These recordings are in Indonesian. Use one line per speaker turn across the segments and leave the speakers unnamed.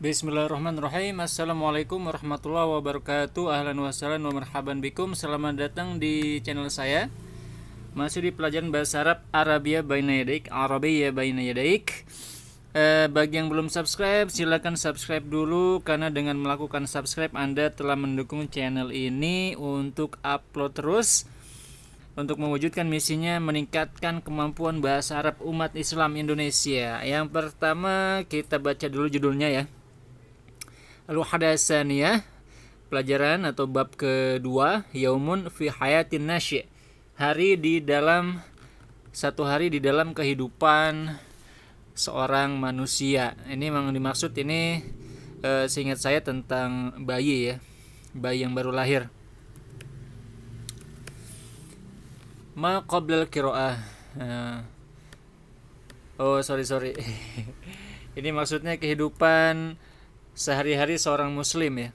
Bismillahirrahmanirrahim. Assalamualaikum warahmatullahi wabarakatuh. Ahlan wa sahlan wa marhaban bikum. Selamat datang di channel saya. Masih di pelajaran bahasa Arab Arabia Baina Yadaik, Arabia Baina Yadaik. Bagi yang belum subscribe, silakan subscribe dulu, karena dengan melakukan subscribe Anda telah mendukung channel ini untuk upload terus, untuk mewujudkan misinya meningkatkan kemampuan bahasa Arab umat Islam Indonesia. Yang pertama kita baca dulu judulnya ya. Al-Wahdasaniyah, pelajaran atau bab kedua, Yaumun fi hayatin nasyi', satu hari di dalam kehidupan seorang manusia. Ini memang dimaksud ini seingat saya tentang bayi ya, bayi yang baru lahir. Ma qablal qiraah. Sorry. Ini maksudnya kehidupan sehari-hari seorang muslim ya.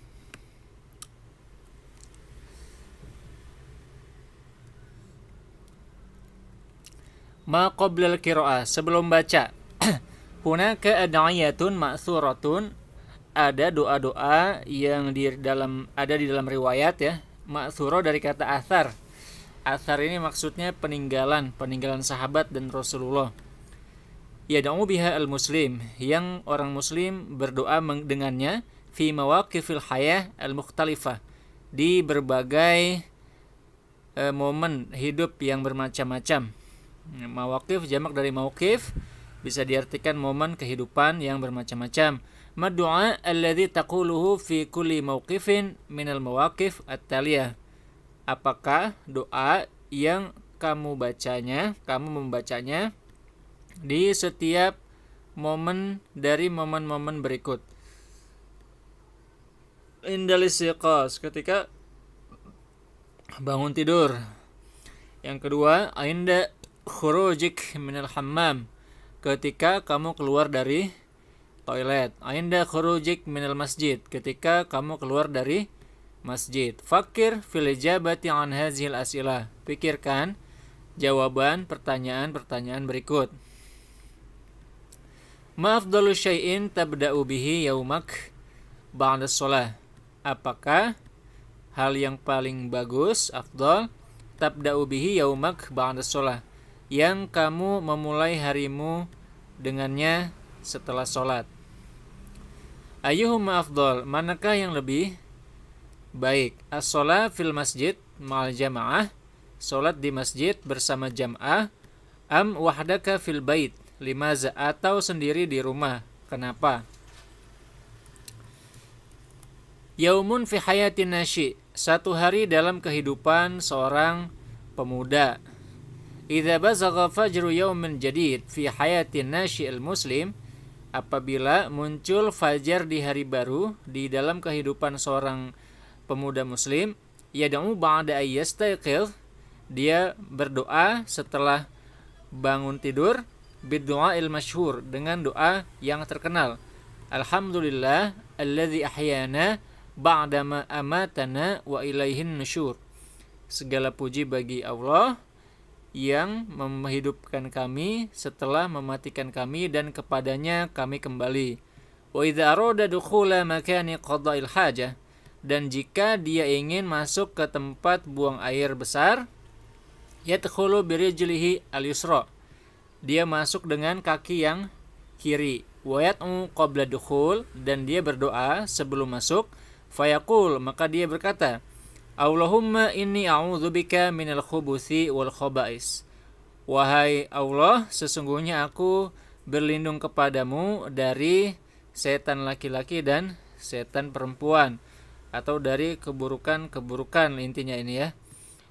Ma qablal qiraah, sebelum baca. Hunaka ad'iyatun ma'thuratun, ada doa-doa yang ada di dalam riwayat ya. Ma'thurah dari kata athar. Athar ini maksudnya peninggalan sahabat dan Rasulullah. Yad'u biha al-muslim, yang orang muslim berdoa dengannya fi mawaqifil hayah al-mukhtalifah, di berbagai momen hidup yang bermacam-macam. Mawaqif jamak dari mauqif, bisa diartikan momen kehidupan yang bermacam-macam. Maddu'a alladhi taquluhu fi kulli mawqifin minal mawaqif at-taliyah. Apakah doa yang kamu membacanya di setiap momen dari momen-momen berikut. Indal istiqaz, ketika bangun tidur. Yang kedua, inda khurujik minal hammam, ketika kamu keluar dari toilet. Inda khurujik minal masjid, ketika kamu keluar dari masjid. Fakir fil ijabati an hazil as'ilah, pikirkan jawaban pertanyaan-pertanyaan berikut. Ma afdalu syai'in tabda'u bihi yaumak ba'da shalah, apakah hal yang paling bagus, afdal, tabda'u bihi yaumak ba'da shalah, yang kamu memulai harimu dengannya setelah sholat. Ayyuhuma afdal, manakah yang lebih baik? As-shalah fil masjid ma'al jamaah, sholat di masjid bersama jam'ah, am wahdaka fil bait, limaza, atau sendiri di rumah, kenapa? Yaumun fi hayatin nasyi', satu hari dalam kehidupan seorang pemuda. Idza bazagha fajru yaumin jadid fi hayatin nasyi'il muslim, apabila muncul fajar di hari baru di dalam kehidupan seorang pemuda muslim, yad'u ba'da ayyastayqidh, dia berdoa setelah bangun tidur, bid-du'ail masyhur, dengan doa yang terkenal. Alhamdulillah alladzi ahyana ba'dama amatana wa ilaihin nusyur. Segala puji bagi Allah yang menghidupkan kami setelah mematikan kami, dan kepadanya kami kembali. Wa idza arada dukhula makani qada'il hajah, dan jika dia ingin masuk ke tempat buang air besar, yadkhulu birijlihi al-yusra, dia masuk dengan kaki yang kiri. Wa yad'u qabla dukhul, dan dia berdoa sebelum masuk. Fayaqul, maka dia berkata, Allahumma inni a'udzubika minal khubuthi wal khaba'is. Wahai Allah, sesungguhnya aku berlindung kepadamu dari setan laki-laki dan setan perempuan, atau dari keburukan-keburukan, intinya ini ya.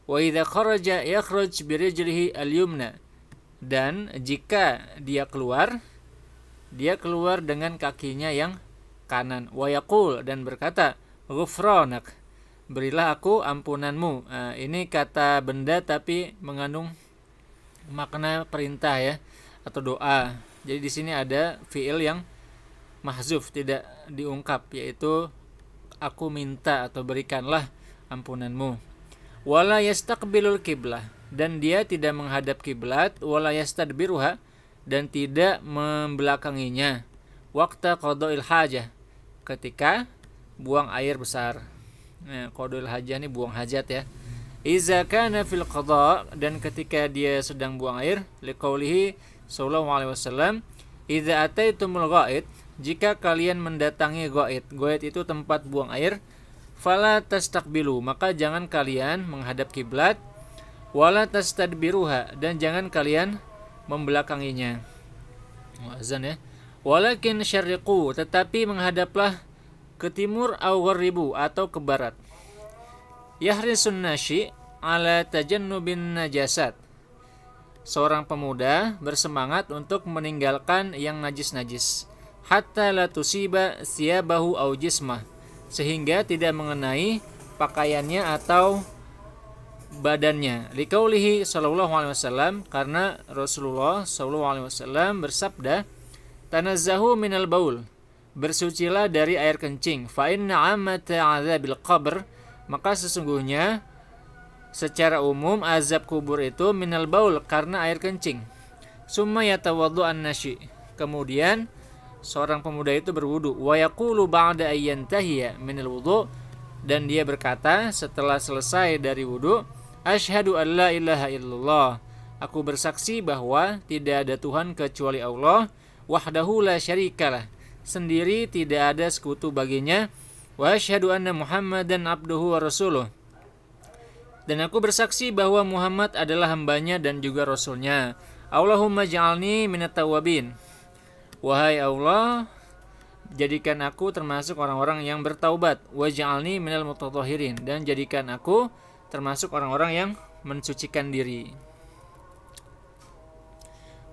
Wa idza kharaja yakhruj birijlihi al-yumna, dan jika dia keluar dengan kakinya yang kanan. Wa yaqul, dan berkata, ghufranak, berilah aku ampunanmu. Ini kata benda tapi mengandung makna perintah ya, atau doa. Jadi di sini ada fiil yang mahzuf, tidak diungkap, yaitu aku minta atau berikanlah ampunanmu. Wala yastaqbilul qiblah, dan dia tidak menghadap kiblat. Wala yastadbiruha, dan tidak membelakanginya. Waqta qada'il hajah, ketika buang air besar. Nah, qadul hajah ini buang hajat ya. Iza kana fil qada, dan ketika dia sedang buang air, liqaulihi sallallahu alaihi wasallam, idza ataitumul ghaid, jika kalian mendatangi ghaid. Ghaid itu tempat buang air. Fala tastaqbilu, maka jangan kalian menghadap kiblat. Wala tastadbiruha, dan jangan kalian membelakanginya. Azan ya. Walakin syarriqu, tetapi menghadaplah ke timur, au gharibu, atau ke barat. Yahrisun nashi ala tajannubin najasat. Seorang pemuda bersemangat untuk meninggalkan yang najis-najis. Hatta la tusiba thiyabahu au jismah, sehingga tidak mengenai pakaiannya atau badannya. Liqaulihi sallallahu alaihi wasallam, karena Rasulullah sallallahu alaihi wasallam bersabda, tanazzahu minal baul, bersucilah dari air kencing. Fa inna ammata azabil qabr, maka sesungguhnya secara umum azab kubur itu minal baul, karena air kencing. Summa yatawaddu an-nashi, kemudian seorang pemuda itu berwudu. Wa yaqulu ba'da ayyantahiya minal wudu, dan dia berkata setelah selesai dari wudu, asyhadu an la ilaha illallah, aku bersaksi bahwa tidak ada Tuhan kecuali Allah, wahdahu la syarikalah, sendiri tidak ada sekutu baginya, wa asyhadu anna Muhammadan abduhu wa rasuluh, dan aku bersaksi bahwa Muhammad adalah hambanya dan juga rasulnya. Allahumma ja'alni minat tawabin, wahai Allah, jadikan aku termasuk orang-orang yang bertaubat. Wa ja'alni minal mutatahhirin, dan jadikan aku termasuk orang-orang yang mensucikan diri.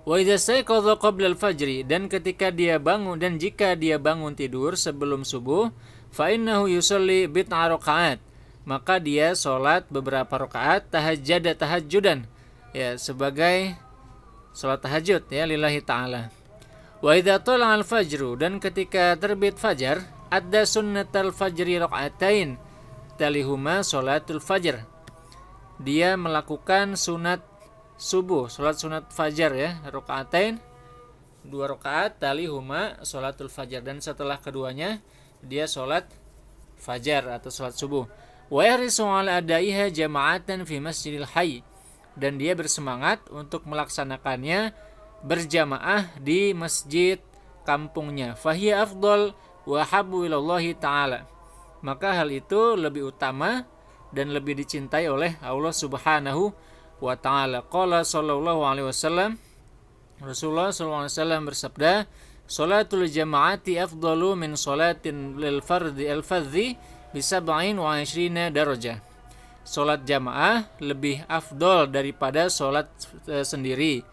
Wa idza stayqadha qabla al-fajri, dan ketika dia bangun, dan jika dia bangun tidur sebelum subuh, fa innahu yusalli bid'a rakaat, maka dia sholat beberapa rakaat tahajudan, ya, sebagai sholat tahajud ya, lillahi ta'ala. Wa idza tala'al fajru, dan ketika terbit fajar, adda sunnatal fajri raka'atain talihuma sholatul fajr, dia melakukan sunat subuh, sholat sunat fajar ya, raka'atain, 2 rakaat, talihuma sholatul fajar, dan setelah keduanya dia sholat fajar atau sholat subuh. Wa yahrisu ala adaiha jama'atan fi masjidil hayy, dan dia bersemangat untuk melaksanakannya berjamaah di masjid kampungnya. Fahiya afdal wa habbu ilallahi ta'ala, maka hal itu lebih utama dan lebih dicintai oleh Allah Subhanahu wa ta'ala. Qala sallallahu alaihi wasallam, Rasulullah sallallahu alaihi wasallam bersabda, salatul jama'ati afdalu min salatin lil fardhi al-fadhi bi 27 darajah. Salat jamaah lebih afdol daripada salat sendiri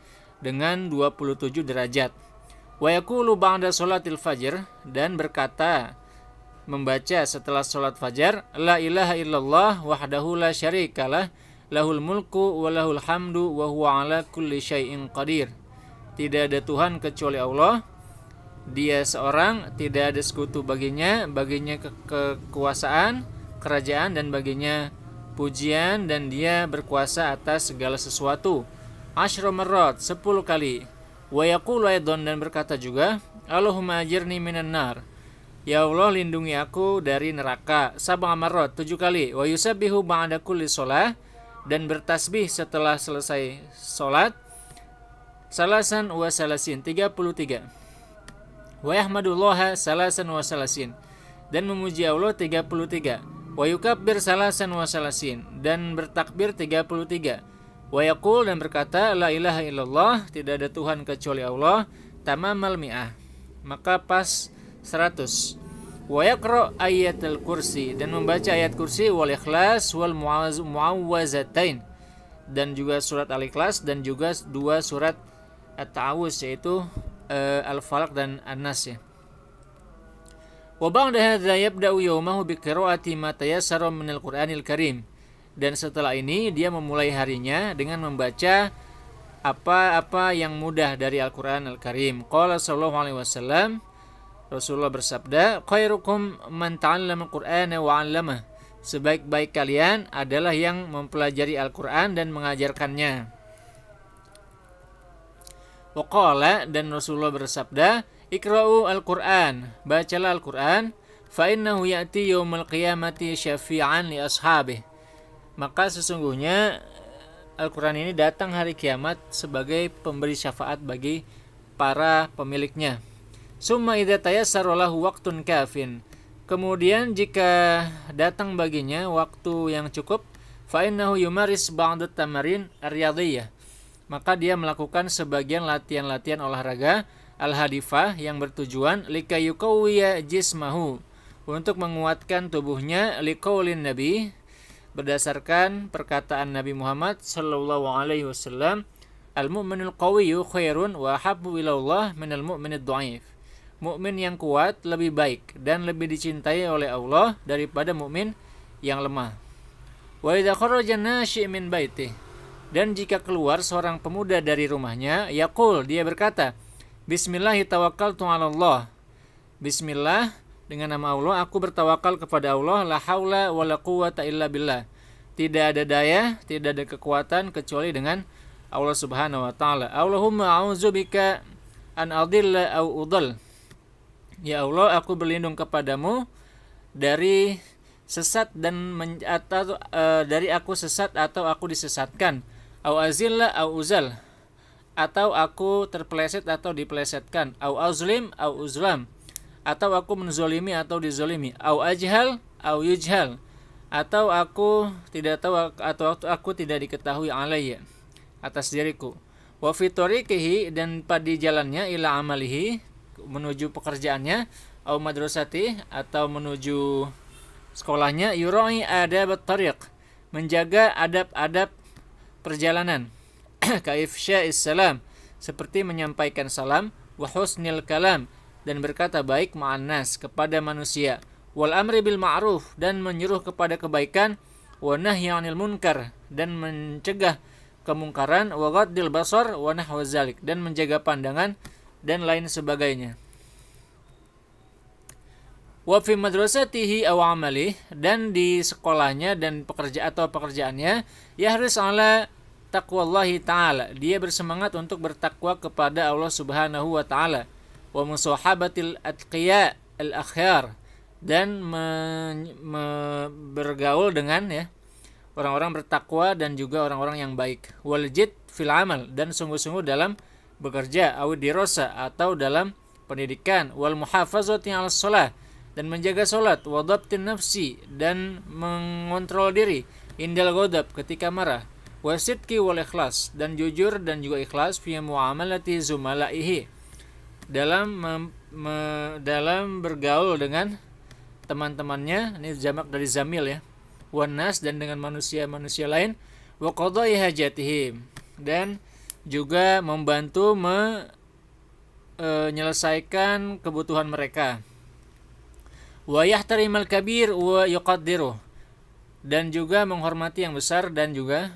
dengan 27 derajat. Wa yaqulu ba'da salatil fajr, dan berkata membaca setelah salat fajar, la ilaha illallah wahdahu la syarikalah, lahul mulku wa lahul hamdu wa huwa ala kulli syai'in qadir. Tidak ada Tuhan kecuali Allah, dia seorang, tidak ada sekutu baginya kekuasaan, kerajaan, dan baginya pujian, dan dia berkuasa atas segala sesuatu. Asyra marrat, 10 kali. Wa yaqulu aidan, dan berkata juga, Allahumma ajirni minan nar, ya Allah lindungi aku dari neraka. 7 marrat, 7 kali. Wa yusabbihu ba'da kulli shalah, dan bertasbih setelah selesai salat. Salasan wa salasin, 33. Wa yahmadullaha salasan wa salasin, dan memuji Allah 33. Wa yukabbir salasan wa salasin, dan bertakbir 33. Wa yaqul, dan berkata, la ilaha illallah, tidak ada Tuhan kecuali Allah, tamamal mi'ah, maka pas 100. Wa yaqra ayatul kursi, dan membaca ayat kursi, wal ikhlas wal muawwazatain, dan juga surat al-ikhlas, dan juga 2 surat at-ta'awuz, yaitu al-falaq dan an-nas ya. Wa ba'da hadza yabda'u yawmahu bi qira'ati ma tayassara min al-Qur'anil Karim, dan setelah ini dia memulai harinya dengan membaca apa-apa yang mudah dari Al-Qur'an Al-Karim. Qala sallallahu alaihi wasallam, Rasulullah bersabda, khairukum man ta'allama al-Qur'ana wa 'allamah, sebaik-baik kalian adalah yang mempelajari Al-Qur'an dan mengajarkannya. Waqala, dan Rasulullah bersabda, ikra'u al-Qur'an, bacalah Al-Qur'an, fa innahu ya'ti yaumil qiyamati syafi'an li ashabih. Maka sesungguhnya Al-Quran ini datang hari kiamat sebagai pemberi syafaat bagi para pemiliknya. Summa idza tayassara lahu waqtun kafin. Kemudian jika datang baginya waktu yang cukup, fa innahu yumaris ba'd tamarin ar-riyadhiyah. Maka dia melakukan sebagian latihan-latihan olahraga al-hadifah yang bertujuan likayuqawwiya jismahu, untuk menguatkan tubuhnya, liqaulin nabi, berdasarkan perkataan Nabi Muhammad sallallahu alaihi wasallam, al-mu'minul qawiyyu khairun wa habbu ilallah minal mu'minid dhaif. Mukmin yang kuat lebih baik dan lebih dicintai oleh Allah daripada mukmin yang lemah. Wa idza kharaja nashi' min baitih, dan jika keluar seorang pemuda dari rumahnya, yaqul, dia berkata, bismillahi tawakkaltu 'ala Allah. Bismillah, dengan nama Allah aku bertawakal kepada Allah, la haula wala quwwata illa billah. Tidak ada daya, tidak ada kekuatan kecuali dengan Allah Subhanahu wa taala. Allahumma a'udzubika an adilla au udall. Ya Allah, aku berlindung kepadamu dari sesat dan dari aku sesat atau aku disesatkan. Au azilla au uzal, atau aku terpeleset atau dipelesetkan. Au azlim au uzlam, atau aku menzolimi atau dizolimi. Au ajhal au yujhal, atau aku tidak tahu atau aku tidak diketahui alayya, atas diriku. Wa fi tariqihi, dan pada jalannya, ila amalihi, menuju pekerjaannya, au madrasati, atau menuju sekolahnya, yurai adab at-tariq, menjaga adab-adab perjalanan, kaifsya'is salam, seperti menyampaikan salam, wa husnil kalam, dan berkata baik ma'an nas, kepada manusia, wal amri bil ma'ruf, dan menyuruh kepada kebaikan, wa nahyi 'anil munkar, dan mencegah kemungkaran, wa ghaddil basar wa nahwa zalik, dan menjaga pandangan dan lain sebagainya. Wa fi madrasatihi aw amalih, dan di sekolahnya dan pekerjaannya, yahris ala taqwallahi ta'ala, dia bersemangat untuk bertakwa kepada Allah Subhanahu wa taala, wa musahabatil atqiya al-akhyar, dan bergaul dengan orang-orang bertakwa dan juga orang-orang yang baik. Wal jid fil amal, dan sungguh-sungguh dalam bekerja, aw dirasa, atau dalam pendidikan. Wal muhafazati 'alas shalah, dan menjaga salat. Wa dhabtin nafsi, dan mengontrol diri. Indal ghadab, ketika marah. Wa sidqi wal ikhlas, dan jujur dan juga ikhlas. Fi muamalati zumalaihi, dalam bergaul dengan teman-temannya. Ini jamak dari zamil ya. Wan nas, dan dengan manusia-manusia lain. Wa qada'i hajatihim, dan juga membantu menyelesaikan kebutuhan mereka. Wa yahtarimal kabir wa yuqaddiruh, dan juga menghormati yang besar dan juga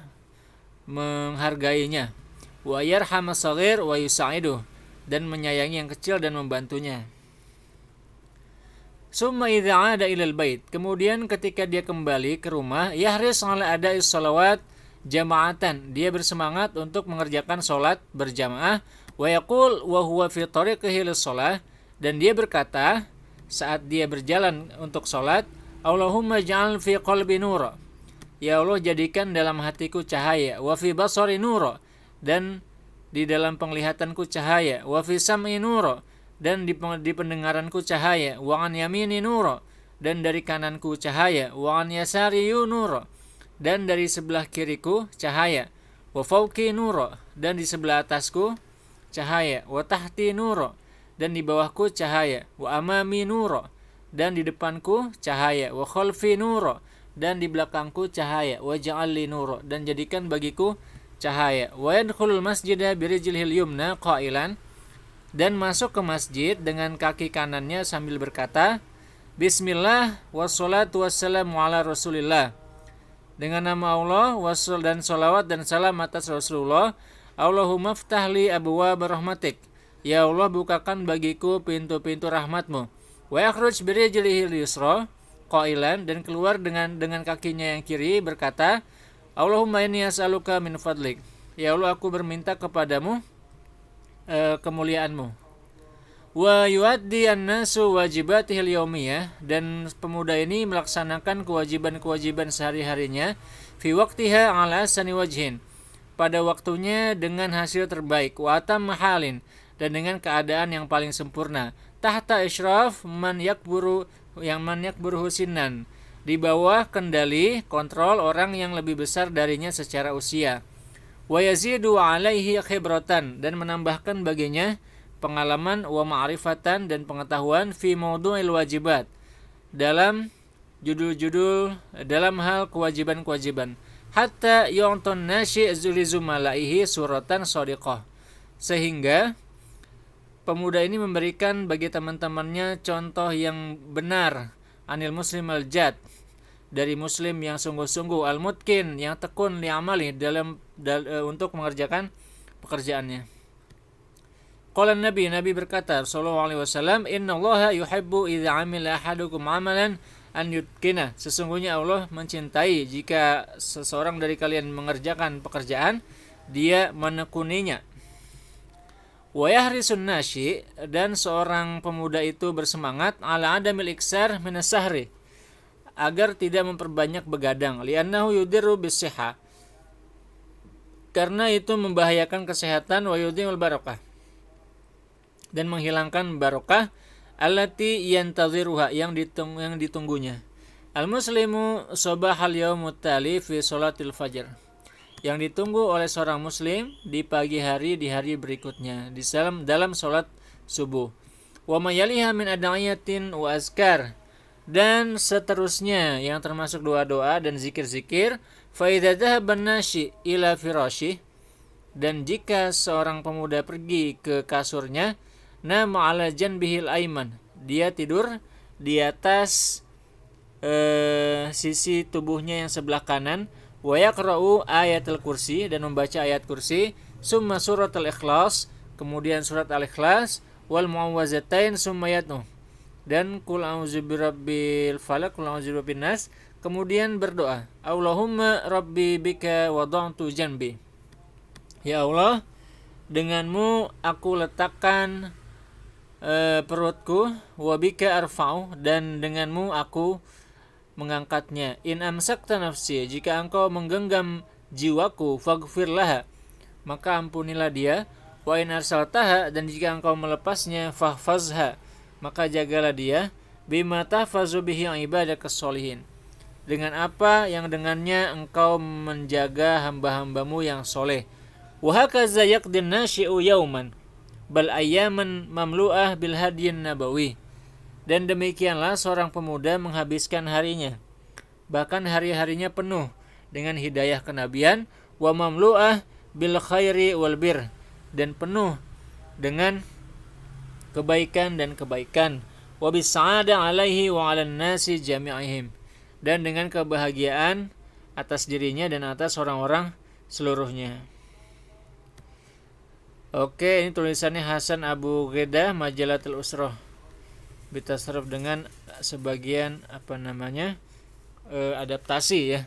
menghargainya. Wa yarhamas shaghir wa yusa'iduh, dan menyayangi yang kecil dan membantunya. Summa idza 'ada ilal bait, kemudian ketika dia kembali ke rumah, yahris 'ala ada'is shalawat jama'atan, dia bersemangat untuk mengerjakan salat berjamaah. Wa yaqul wa huwa fi tariqihi lis-shalah, dan dia berkata saat dia berjalan untuk salat, Allahumma ja'al fi qalbi nura, ya Allah jadikan dalam hatiku cahaya. Wa fi basari nura, dan di dalam penglihatanku cahaya. Wa fi sam'i nura, dan di pendengaranku cahaya. Wa an yamini nura, dan dari kananku cahaya. Wa an yasari nura, dan dari sebelah kiriku cahaya. Wa fauqi nura, dan di sebelah atasku cahaya. Wa tahti nura, dan di bawahku cahaya. Wa amami nura, dan di depanku cahaya. Wa khalfi nura, dan di belakangku cahaya. Wa ja'alli nura, dan jadikan bagiku cahaya. Wa yadkhulul masjida birijlihil yumna qailan, dan masuk ke masjid dengan kaki kanannya sambil berkata, Bismillah wassalatu wassalamu ala Rasulillah, dengan nama Allah, dan salawat dan salam atas Rasulullah. Allahumma ftahli abwaab rahmatik, ya Allah bukakan bagiku pintu-pintu rahmatmu. Wa yakhruj birijlihil yusra qailan, dan keluar dengan kakinya yang kiri berkata, Allahumma inni as'aluka min fadlik, ya Allah aku berminta kepadamu kemuliaanmu. Wa yuaddi an-nasu wajibatihil yaumiyah, dan pemuda ini melaksanakan kewajiban-kewajiban sehari-harinya fi waqtiha ala asani wajhin, pada waktunya dengan hasil terbaik, wa atamma halin, dan dengan keadaan yang paling sempurna, tahta isyraf man yakburu husinan, di bawah kendali kontrol orang yang lebih besar darinya secara usia. Wa yazidu alaihi khibratan, dan menambahkan baginya pengalaman, wa ma'rifatan, dan pengetahuan fi maudu'il wajibat, dalam dalam hal kewajiban-kewajiban, hatta yu'ton nasyi' zulizumalaihi suratan shadiqah, sehingga pemuda ini memberikan bagi teman-temannya contoh yang benar, anil muslim al-jad, dari muslim yang sungguh-sungguh, al-mutkin, yang tekun, li'amali, untuk mengerjakan pekerjaannya. Qala Nabi berkata sallallahu alaihi wasallam, innallaha yuhibbu idza 'amila ahadukum 'amalan an yutkina, sesungguhnya Allah mencintai jika seseorang dari kalian mengerjakan pekerjaan, dia menekuninya. Wa yahrisun nasyi, dan seorang pemuda itu bersemangat, ala adamil iksar minas sahri, agar tidak memperbanyak begadang, li'annahu yudirru bis-sihah, karena itu membahayakan kesehatan, wa yudhimul barakah, dan menghilangkan barokah, allati yantadhiruha, yang ditunggunya. Al-muslimu sabahal yaumut tali fi sholatil fajr, yang ditunggu oleh seorang muslim di pagi hari, di hari berikutnya, di dalam salat subuh. Wa mayaliha min ad'iyatin wa azkar, dan seterusnya yang termasuk doa-doa dan zikir-zikir. Fa idza dhahaba an-nashi ila firashi, dan jika seorang pemuda pergi ke kasurnya, nama ala janbihil aiman, dia tidur di atas sisi tubuhnya yang sebelah kanan, wa yaqra'u ayatul kursi, dan membaca ayat kursi, summa suratul ikhlas, kemudian surat al-ikhlas, wal muawwazatain summa yatnu, dan qul a'udzu birabbil falaq, qul a'udzu birabbin nas, kemudian berdoa, Allahumma rabbi bika wada'tu janbi, ya Allah, denganmu aku letakkan perutku, wabika arfa'u, dan denganmu aku mengangkatnya. In amsakta nafsi, jika engkau menggenggam jiwaku, faghfir laha, maka ampunilah dia. Wa in arsaltaha, dan jika engkau melepasnya, fahfazha, maka jagalah dia. Bima tahfazu bihi ibadakas sholihin, dengan apa yang dengannya engkau menjaga hamba-hambamu yang soleh. Wa hakaza yaqdin nasyi'u yauman bal ayyaman mamlu'ah bil hadyin nabawi, dan demikianlah seorang pemuda menghabiskan harinya, bahkan hari-harinya penuh dengan hidayah kenabian, wa mamlu'ah bil khairi wal bir, dan penuh dengan kebaikan dan kebaikan, wa bis sa'ada alaihi wa 'alan nasi jami'ihim, dan dengan kebahagiaan atas dirinya dan atas orang-orang seluruhnya. Oke, ini tulisannya Hasan Abu Ghedah, Majalatul Usroh, bitasarruf dengan sebagian adaptasi ya.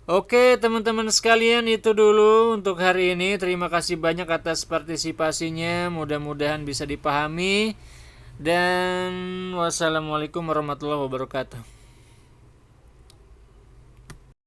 Oke teman-teman sekalian, itu dulu untuk hari ini. Terima kasih banyak atas partisipasinya, mudah-mudahan bisa dipahami, dan wassalamualaikum warahmatullahi wabarakatuh.